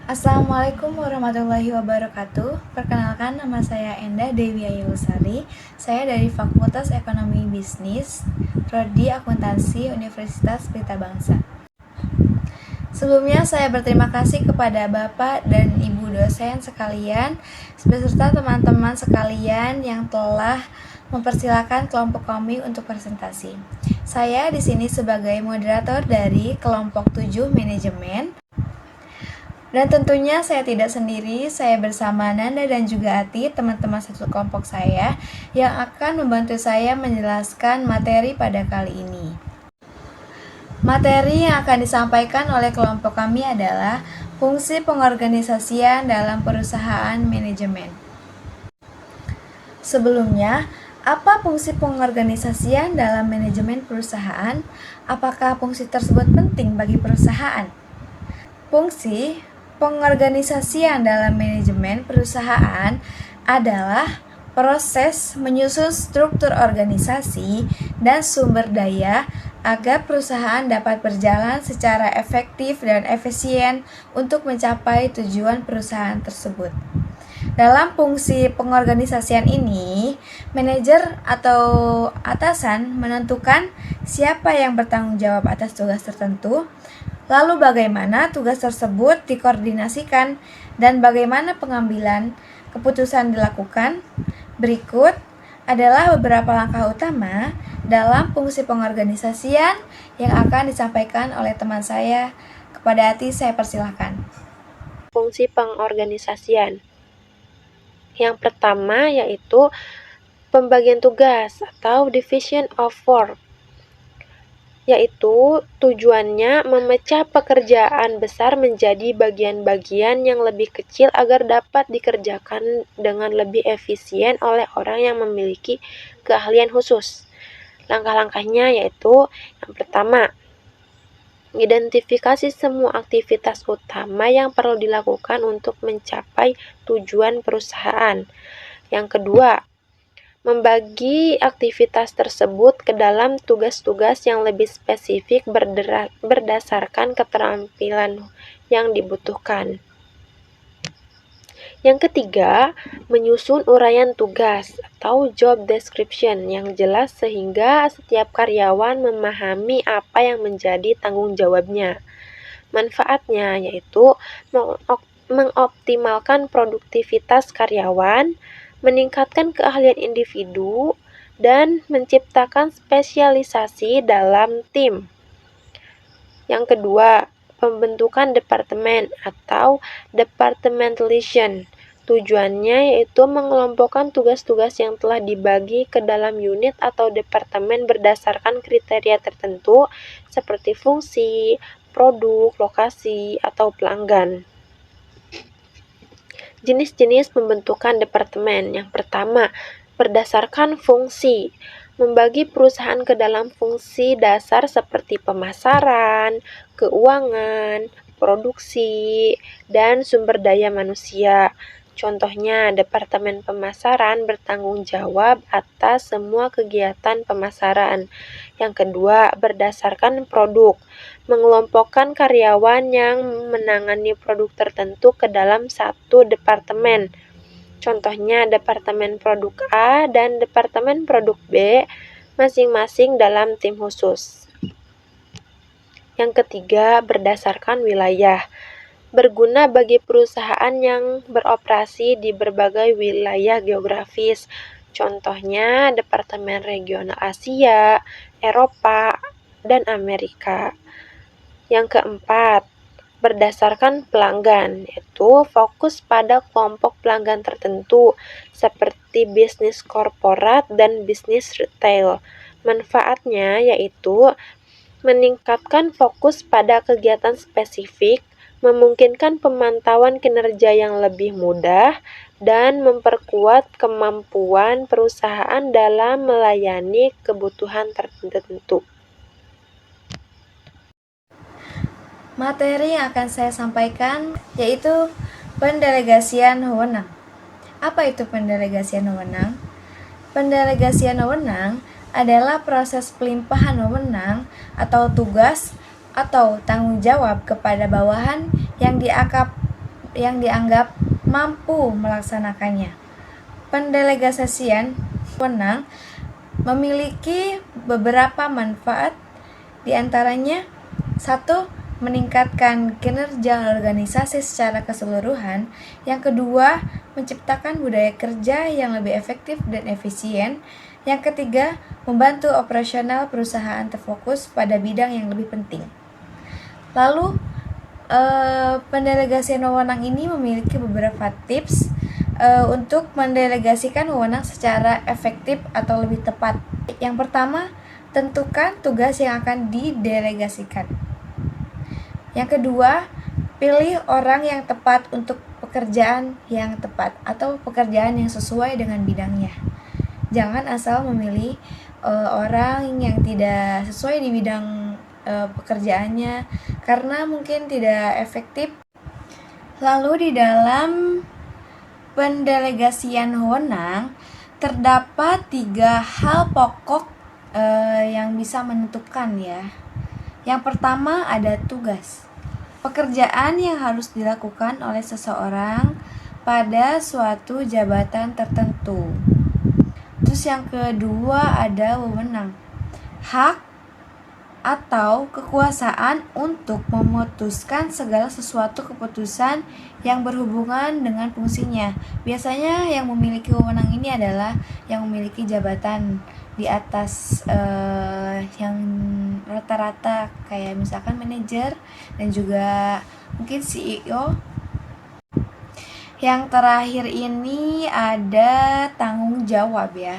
Assalamualaikum warahmatullahi wabarakatuh. Perkenalkan, nama saya Endah Dewi Ayulusari. Saya dari Fakultas Ekonomi Bisnis, Prodi Akuntansi Universitas Pelita Bangsa. Sebelumnya saya berterima kasih kepada Bapak dan Ibu dosen sekalian beserta teman-teman sekalian yang telah mempersilakan kelompok kami untuk presentasi. Saya di sini sebagai moderator dari kelompok 7 manajemen. Dan tentunya saya tidak sendiri, saya bersama Nanda dan juga Ati, teman-teman satu kelompok saya, yang akan membantu saya menjelaskan materi pada kali ini. Materi yang akan disampaikan oleh kelompok kami adalah fungsi pengorganisasian dalam perusahaan manajemen. Sebelumnya, apa fungsi pengorganisasian dalam manajemen perusahaan? Apakah fungsi tersebut penting bagi perusahaan? Fungsi pengorganisasian dalam manajemen perusahaan adalah proses menyusun struktur organisasi dan sumber daya agar perusahaan dapat berjalan secara efektif dan efisien untuk mencapai tujuan perusahaan tersebut. Dalam fungsi pengorganisasian ini, manajer atau atasan menentukan siapa yang bertanggung jawab atas tugas tertentu, lalu bagaimana tugas tersebut dikoordinasikan dan bagaimana pengambilan keputusan dilakukan. Berikut adalah beberapa langkah utama dalam fungsi pengorganisasian yang akan disampaikan oleh teman saya. Kepada Ati, saya persilahkan. Fungsi pengorganisasian. Yang pertama yaitu pembagian tugas atau division of work, yaitu tujuannya memecah pekerjaan besar menjadi bagian-bagian yang lebih kecil agar dapat dikerjakan dengan lebih efisien oleh orang yang memiliki keahlian khusus. Langkah-langkahnya yaitu yang pertama, identifikasi semua aktivitas utama yang perlu dilakukan untuk mencapai tujuan perusahaan. Yang kedua, membagi aktivitas tersebut ke dalam tugas-tugas yang lebih spesifik berdasarkan keterampilan yang dibutuhkan. Yang ketiga, menyusun uraian tugas atau job description yang jelas sehingga setiap karyawan memahami apa yang menjadi tanggung jawabnya. Manfaatnya yaitu mengoptimalkan produktivitas karyawan, meningkatkan keahlian individu, dan menciptakan spesialisasi dalam tim. Yang kedua, pembentukan departemen atau departmentalization. Tujuannya yaitu mengelompokkan tugas-tugas yang telah dibagi ke dalam unit atau departemen berdasarkan kriteria tertentu seperti fungsi, produk, lokasi, atau pelanggan. Jenis-jenis pembentukan departemen. Yang pertama, berdasarkan fungsi. Membagi perusahaan ke dalam fungsi dasar seperti pemasaran, keuangan, produksi, dan sumber daya manusia. Contohnya, Departemen Pemasaran bertanggung jawab atas semua kegiatan pemasaran. Yang kedua, berdasarkan produk. Mengelompokkan karyawan yang menangani produk tertentu ke dalam satu departemen. Contohnya, Departemen Produk A dan Departemen Produk B masing-masing dalam tim khusus. Yang ketiga, berdasarkan wilayah. Berguna bagi perusahaan yang beroperasi di berbagai wilayah geografis. Contohnya, Departemen Regional Asia, Eropa, dan Amerika. Yang keempat, berdasarkan pelanggan, yaitu fokus pada kelompok pelanggan tertentu seperti bisnis korporat dan bisnis retail. Manfaatnya yaitu meningkatkan fokus pada kegiatan spesifik, memungkinkan pemantauan kinerja yang lebih mudah, dan memperkuat kemampuan perusahaan dalam melayani kebutuhan tertentu. Materi yang akan saya sampaikan yaitu pendelegasian wewenang. Apa itu pendelegasian wewenang? Pendelegasian wewenang adalah proses pelimpahan wewenang atau tugas atau tanggung jawab kepada bawahan yang yang dianggap mampu melaksanakannya. Pendelegasian wewenang memiliki beberapa manfaat, di antaranya: 1. Meningkatkan kinerja organisasi secara keseluruhan. Yang kedua, menciptakan budaya kerja yang lebih efektif dan efisien. Yang ketiga, membantu operasional perusahaan terfokus pada bidang yang lebih penting. Lalu, pendelegasian wewenang ini memiliki beberapa tips untuk mendelegasikan wewenang secara efektif atau lebih tepat. Yang pertama, tentukan tugas yang akan didelegasikan. Yang kedua, pilih orang yang tepat untuk pekerjaan yang tepat atau pekerjaan yang sesuai dengan bidangnya. Jangan asal memilih orang yang tidak sesuai di bidang pekerjaannya karena mungkin tidak efektif. Lalu di dalam pendelegasian wewenang terdapat 3 hal pokok yang bisa menentukan ya. Yang pertama ada tugas. Pekerjaan yang harus dilakukan oleh seseorang pada suatu jabatan tertentu. Terus yang kedua ada wewenang. Hak atau kekuasaan untuk memutuskan segala sesuatu keputusan yang berhubungan dengan fungsinya. Biasanya yang memiliki wewenang ini adalah yang memiliki jabatan di atas yang rata-rata kayak misalkan manajer dan juga mungkin CEO. Yang terakhir ini ada tanggung jawab ya.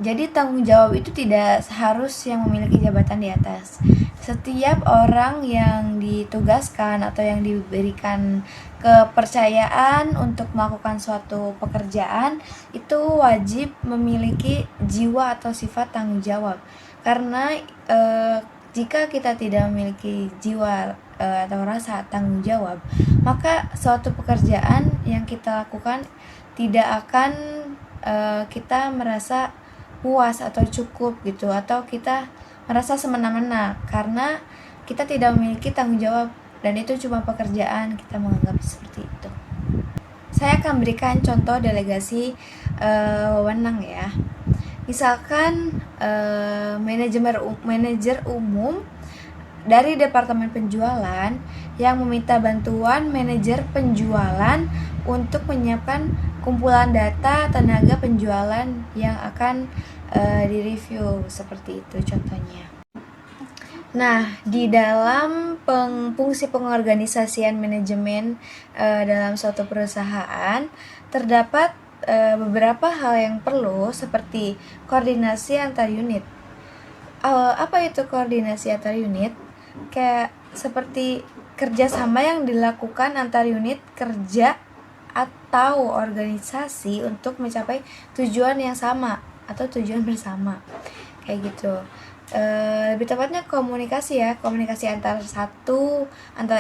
Jadi tanggung jawab itu tidak harus yang memiliki jabatan di atas. Setiap orang yang ditugaskan atau yang diberikan kepercayaan untuk melakukan suatu pekerjaan itu wajib memiliki jiwa atau sifat tanggung jawab. Karena jika kita tidak memiliki jiwa atau rasa tanggung jawab, maka suatu pekerjaan yang kita lakukan tidak akan kita merasa puas atau cukup gitu, atau kita merasa semena-mena karena kita tidak memiliki tanggung jawab dan itu cuma pekerjaan, kita menganggap seperti itu. Saya akan berikan contoh delegasi wewenang ya. Misalkan manajer umum dari departemen penjualan yang meminta bantuan manajer penjualan untuk menyiapkan kumpulan data tenaga penjualan yang akan direview, seperti itu contohnya. Nah, di dalam fungsi pengorganisasian manajemen dalam suatu perusahaan terdapat beberapa hal yang perlu seperti koordinasi antar unit. Apa itu koordinasi antar unit? Kayak seperti kerjasama yang dilakukan antar unit kerja atau organisasi untuk mencapai tujuan yang sama atau tujuan bersama, kayak gitu. Lebih tepatnya komunikasi ya, komunikasi antara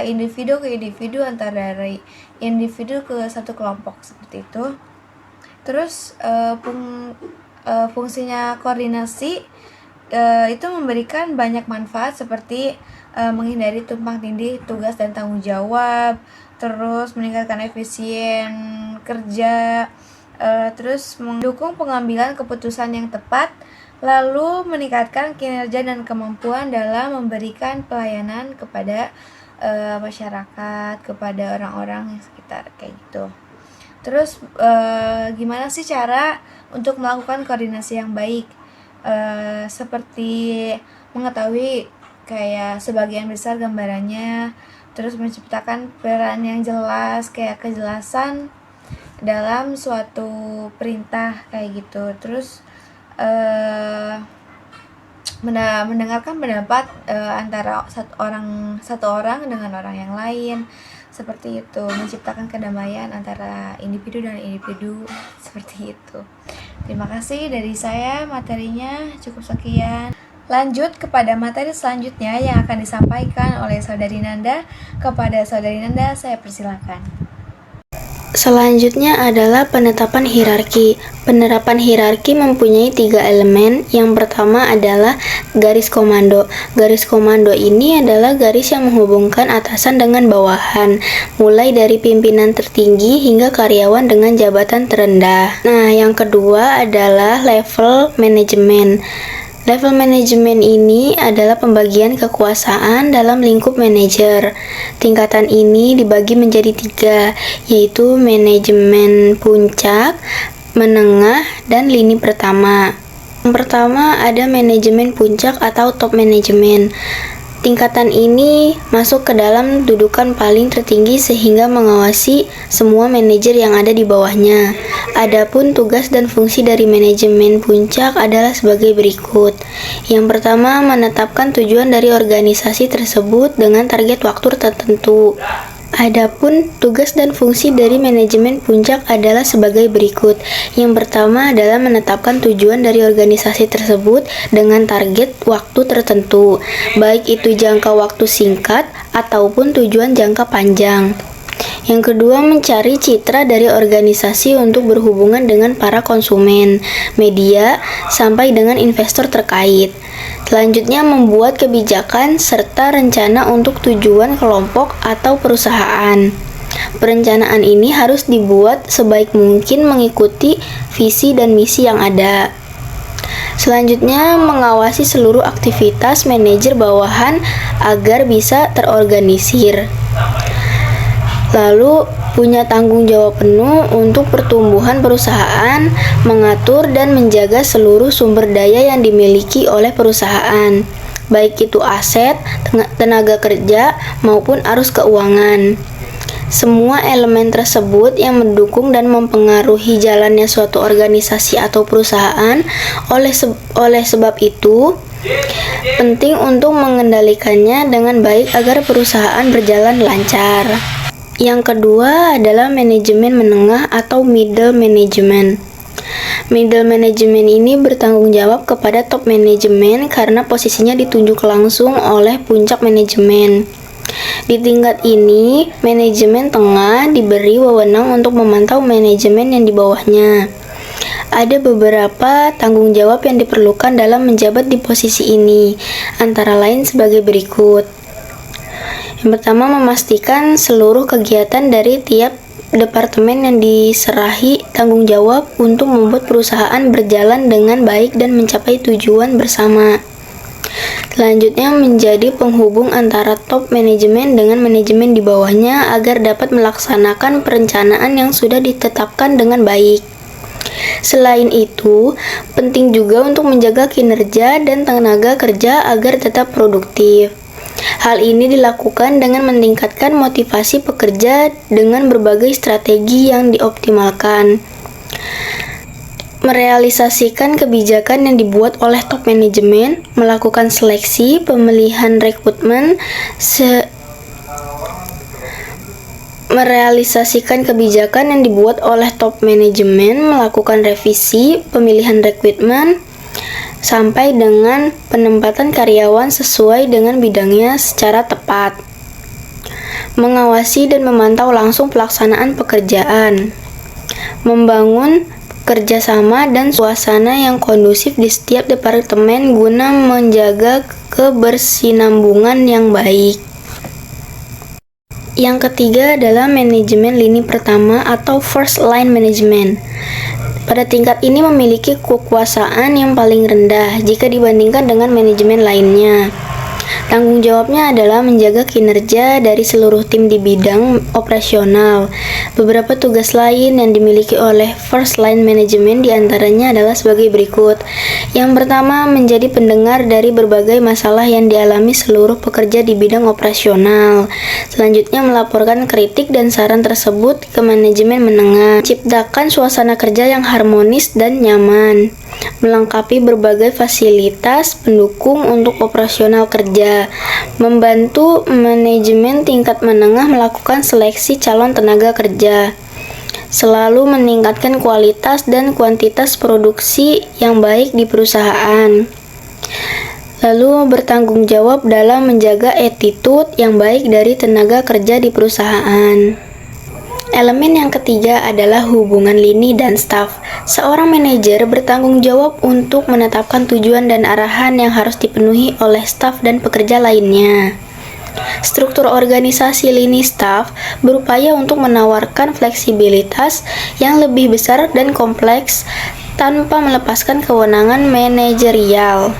individu ke individu, antara dari individu ke satu kelompok, seperti itu. Terus fungsinya koordinasi itu memberikan banyak manfaat seperti menghindari tumpang tindih tugas dan tanggung jawab, terus meningkatkan efisien kerja, terus mendukung pengambilan keputusan yang tepat, lalu meningkatkan kinerja dan kemampuan dalam memberikan pelayanan kepada masyarakat, kepada orang-orang yang sekitar, kayak gitu. Terus gimana sih cara untuk melakukan koordinasi yang baik? Seperti mengetahui kayak sebagian besar gambarannya, terus menciptakan peran yang jelas, kayak kejelasan dalam suatu perintah, kayak gitu. Terus mendengarkan pendapat antara satu orang dengan orang yang lain, seperti itu. Menciptakan kedamaian antara individu dan individu, seperti itu. Terima kasih dari saya, materinya cukup sekian. Lanjut kepada materi selanjutnya yang akan disampaikan oleh Saudari Nanda. Kepada Saudari Nanda, saya persilakan. Selanjutnya adalah penetapan hierarki. Penerapan hierarki mempunyai 3 elemen. Yang pertama adalah garis komando. Garis komando ini adalah garis yang menghubungkan atasan dengan bawahan, mulai dari pimpinan tertinggi hingga karyawan dengan jabatan terendah. Nah, yang kedua adalah level manajemen. Level manajemen ini adalah pembagian kekuasaan dalam lingkup manajer. Tingkatan ini dibagi menjadi 3, yaitu manajemen puncak, menengah, dan lini pertama. Yang pertama ada manajemen puncak atau top manajemen. Tingkatan ini masuk ke dalam dudukan paling tertinggi sehingga mengawasi semua manajer yang ada di bawahnya. Adapun tugas dan fungsi dari manajemen puncak adalah sebagai berikut. Yang pertama, menetapkan tujuan dari organisasi tersebut dengan target waktu tertentu. Adapun tugas dan fungsi dari manajemen puncak adalah sebagai berikut. Yang pertama adalah menetapkan tujuan dari organisasi tersebut dengan target waktu tertentu, baik itu jangka waktu singkat ataupun tujuan jangka panjang. Yang kedua, mencari citra dari organisasi untuk berhubungan dengan para konsumen, media, sampai dengan investor terkait. Selanjutnya, membuat kebijakan serta rencana untuk tujuan kelompok atau perusahaan. Perencanaan ini harus dibuat sebaik mungkin mengikuti visi dan misi yang ada. Selanjutnya, mengawasi seluruh aktivitas manajer bawahan agar bisa terorganisir. Lalu, punya tanggung jawab penuh untuk pertumbuhan perusahaan, mengatur dan menjaga seluruh sumber daya yang dimiliki oleh perusahaan, baik itu aset, tenaga kerja, maupun arus keuangan. Semua elemen tersebut yang mendukung dan mempengaruhi jalannya suatu organisasi atau perusahaan. Oleh sebab itu, penting untuk mengendalikannya dengan baik agar perusahaan berjalan lancar. Yang kedua adalah manajemen menengah atau middle management. Middle management ini bertanggung jawab kepada top manajemen karena posisinya ditunjuk langsung oleh puncak manajemen. Di tingkat ini, manajemen tengah diberi wewenang untuk memantau manajemen yang di bawahnya. Ada beberapa tanggung jawab yang diperlukan dalam menjabat di posisi ini, antara lain sebagai berikut. Yang pertama, memastikan seluruh kegiatan dari tiap departemen yang diserahi tanggung jawab untuk membuat perusahaan berjalan dengan baik dan mencapai tujuan bersama. Selanjutnya, menjadi penghubung antara top manajemen dengan manajemen di bawahnya agar dapat melaksanakan perencanaan yang sudah ditetapkan dengan baik. Selain itu, penting juga untuk menjaga kinerja dan tenaga kerja agar tetap produktif. Hal ini dilakukan dengan meningkatkan motivasi pekerja dengan berbagai strategi yang dioptimalkan. Merealisasikan kebijakan yang dibuat oleh top manajemen, melakukan seleksi, pemilihan rekrutmen, merealisasikan kebijakan yang dibuat oleh top manajemen, melakukan revisi, pemilihan rekrutmen, sampai dengan penempatan karyawan sesuai dengan bidangnya secara tepat. Mengawasi dan memantau langsung pelaksanaan pekerjaan. Membangun kerjasama dan suasana yang kondusif di setiap departemen guna menjaga kebersinambungan yang baik. Yang ketiga adalah manajemen lini pertama atau first line management. Pada tingkat ini memiliki kekuasaan yang paling rendah jika dibandingkan dengan manajemen lainnya. Tanggung jawabnya adalah menjaga kinerja dari seluruh tim di bidang operasional. Beberapa tugas lain yang dimiliki oleh first line management diantaranya adalah sebagai berikut. Yang pertama, menjadi pendengar dari berbagai masalah yang dialami seluruh pekerja di bidang operasional. Selanjutnya, melaporkan kritik dan saran tersebut ke manajemen menengah. Ciptakan suasana kerja yang harmonis dan nyaman. Melengkapi berbagai fasilitas pendukung untuk operasional kerja. Membantu manajemen tingkat menengah melakukan seleksi calon tenaga kerja. Selalu meningkatkan kualitas dan kuantitas produksi yang baik di perusahaan. Lalu bertanggung jawab dalam menjaga attitude yang baik dari tenaga kerja di perusahaan. Elemen yang ketiga adalah hubungan lini dan staf. Seorang manajer bertanggung jawab untuk menetapkan tujuan dan arahan yang harus dipenuhi oleh staf dan pekerja lainnya. Struktur organisasi lini staf berupaya untuk menawarkan fleksibilitas yang lebih besar dan kompleks tanpa melepaskan kewenangan manajerial.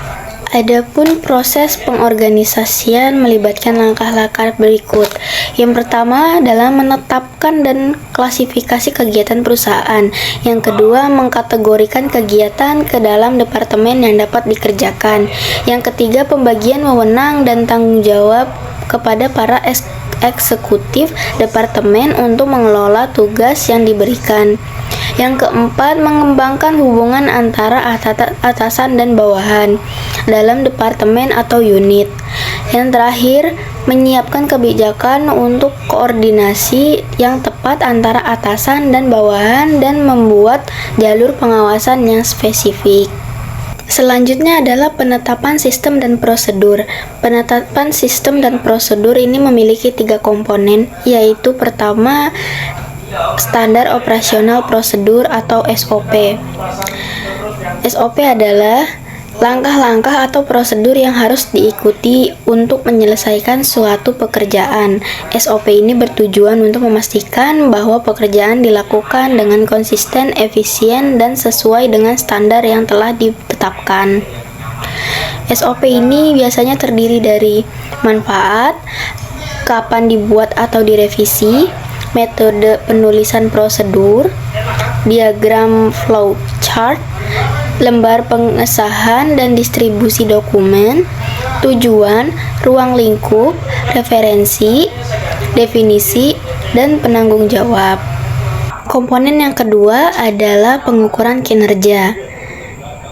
Adapun proses pengorganisasian melibatkan langkah-langkah berikut. Yang pertama adalah menetapkan dan klasifikasi kegiatan perusahaan. Yang kedua, mengkategorikan kegiatan ke dalam departemen yang dapat dikerjakan. Yang ketiga, pembagian wewenang dan tanggung jawab kepada para eksekutif departemen untuk mengelola tugas yang diberikan. Yang keempat, mengembangkan hubungan antara atasan dan bawahan dalam departemen atau unit. Yang terakhir, menyiapkan kebijakan untuk koordinasi yang tepat antara atasan dan bawahan dan membuat jalur pengawasan yang spesifik. Selanjutnya adalah penetapan sistem dan prosedur. Penetapan sistem dan prosedur ini memiliki 3 komponen, yaitu pertama, standar operasional prosedur atau SOP. SOP adalah langkah-langkah atau prosedur yang harus diikuti untuk menyelesaikan suatu pekerjaan. SOP ini bertujuan untuk memastikan bahwa pekerjaan dilakukan dengan konsisten, efisien, dan sesuai dengan standar yang telah ditetapkan. SOP ini biasanya terdiri dari manfaat, kapan dibuat atau direvisi, metode penulisan prosedur, diagram flowchart, lembar pengesahan dan distribusi dokumen, tujuan, ruang lingkup, referensi, definisi, dan penanggung jawab. Komponen yang kedua adalah pengukuran kinerja.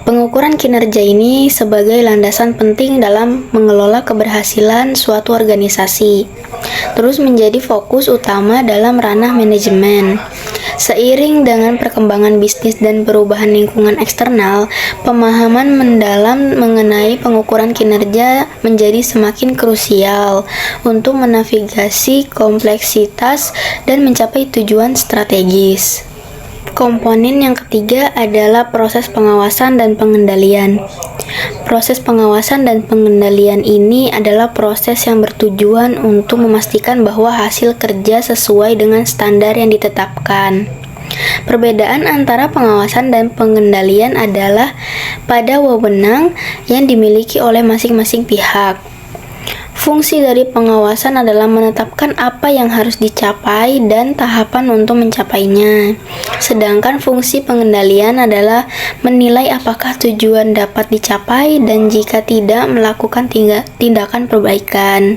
Pengukuran kinerja ini sebagai landasan penting dalam mengelola keberhasilan suatu organisasi, terus menjadi fokus utama dalam ranah manajemen. Seiring dengan perkembangan bisnis dan perubahan lingkungan eksternal, pemahaman mendalam mengenai pengukuran kinerja menjadi semakin krusial untuk menavigasi kompleksitas dan mencapai tujuan strategis. Komponen yang ketiga adalah proses pengawasan dan pengendalian. Proses pengawasan dan pengendalian ini adalah proses yang bertujuan untuk memastikan bahwa hasil kerja sesuai dengan standar yang ditetapkan. Perbedaan antara pengawasan dan pengendalian adalah pada wewenang yang dimiliki oleh masing-masing pihak. Fungsi dari pengawasan adalah menetapkan apa yang harus dicapai dan tahapan untuk mencapainya. Sedangkan fungsi pengendalian adalah menilai apakah tujuan dapat dicapai dan jika tidak melakukan tindakan perbaikan.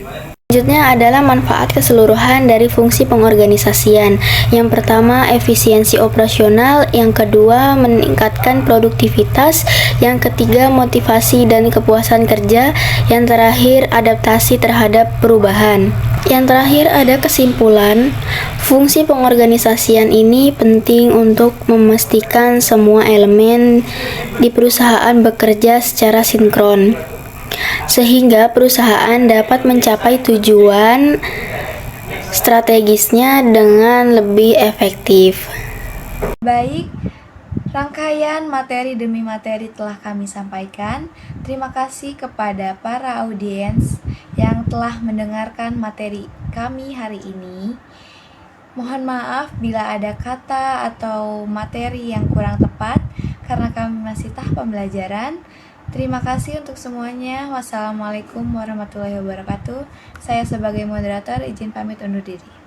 Selanjutnya adalah manfaat keseluruhan dari fungsi pengorganisasian. Yang pertama, efisiensi operasional. Yang kedua, meningkatkan produktivitas. Yang ketiga, motivasi dan kepuasan kerja. Yang terakhir, adaptasi terhadap perubahan. Yang terakhir ada kesimpulan. Fungsi pengorganisasian ini penting untuk memastikan semua elemen di perusahaan bekerja secara sinkron, sehingga perusahaan dapat mencapai tujuan strategisnya dengan lebih efektif. Baik, rangkaian materi demi materi telah kami sampaikan. Terima kasih kepada para audiens yang telah mendengarkan materi kami hari ini. Mohon maaf bila ada kata atau materi yang kurang tepat karena kami masih tahap pembelajaran. Terima kasih untuk semuanya. Wassalamualaikum warahmatullahi wabarakatuh. Saya sebagai moderator izin pamit undur diri.